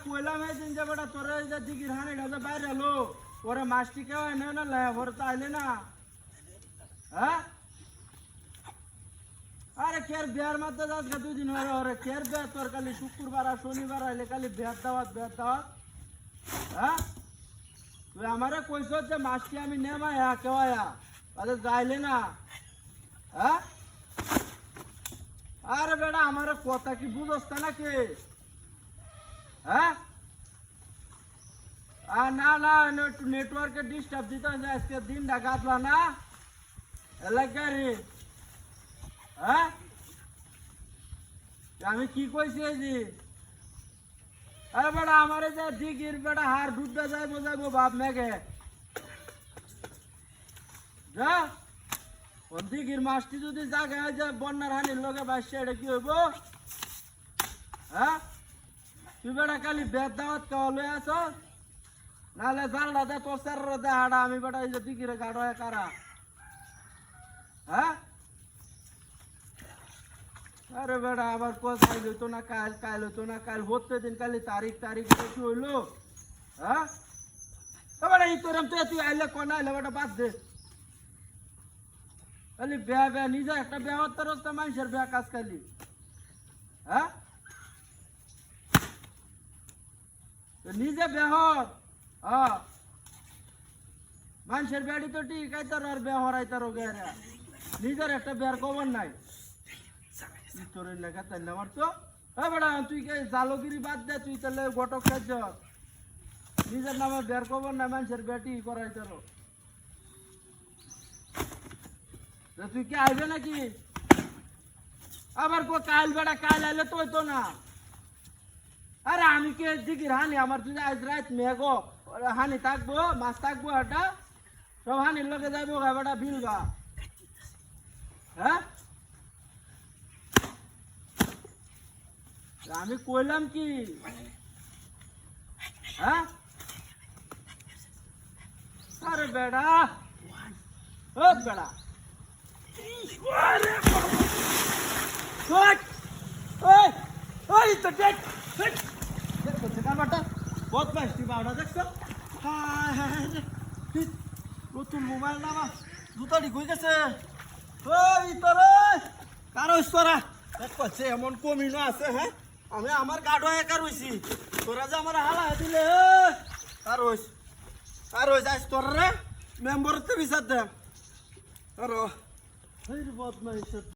কইলাম এইদিন যে বেটা তোর এই যে দিঘির হানিটা যে বাইরে এলো ওরে মাছটি কেউ এনে না লে ওরে তো আইলে না হ্যাঁ আরে কের বিয়ার মধ্যে আজকে 2 দিন হয়ে ওরে কের বিয়া তোর কালি শুক্রবার আর শনিবার আইলে কালি বিয়ার দাওয়াত হ্যাঁ তুই আমারে কইছ যে মাছটি আমি নেমায়া কেওয়া তাহলে যাইলে না হ্যাঁ আরে বেটা আমার কথা কি বুঝোস নাকি হ্যাঁ না না নেটওয়ার্কে ডিস্টার্ব দিতে আজকে দিনটা কাটলা না এলাকারি হ্যাঁ আমি কি কইছি জি আরে বেটা আমার যে দিঘির বেটা হার ডুবতে যাইবো বাপ মেঘে যা দিঘির মাছটি যদি জায়গায় যে বন্যার হানির লগে বাসছে এটা কি হইব হ্যাঁ তুই বেটা খালি বেদ দাওয়াত খাওয়া লই আস নাহলে জালটা দে তোর স্যার দে হাড়া আমি বেটা এই যে দিঘিরে গাড় হয় কারা হ্যাঁ আরে বেটা আবার কোথায় হইতো না কাল হইতো না কাল হতে দিন কালি তারিখ কি হইলো হ্যাঁ বেটা এই তোর তুই আইলে কোন আইলে বেটা বাদ দে খালি বেয়া নিজে একটা বেহত্তর হচ্ছে মানুষের বেয়া কাজ খালি হ্যাঁ নিজে বেহর হ্যাঁ মানুষের বেড়ি তো ঠিক আইতার আর বেহর আইতার গেরা নিজের একটা বেয়ার খবর নাই তোর লেখা তাই আমার তো হ্যাঁ বেড়া তুই কে জালগিরি বাদ দে তুই তাহলে গটক খাইছ নিজের নামে বের খবর নাই মানুষের বেটি করাইতার তুই কি আইবে নাকি আবার কাল বেড়া কাল আইলে তো হইতো না আরে আমি কে দিঘির হানি আমার যদি আজ রাত মেঘ হানি থাকবো মাছ থাকবো এটা সব হানির লগে যাইবো বেটা বিলবা হ্যাঁ আমি কইলাম কি হ্যাঁ আরে বেড়া ও বেড়া নতুন মোবাইল নামা জুতাটি কই গেছে কারো এমন কমিনো আছে হ্যাঁ আমি আমার গাড়ো একা রয়েছি তোরা যে আমার হালা দিলে আর যাইস তোর রে মেম্বরতে বিচার দে আর বদমাইশ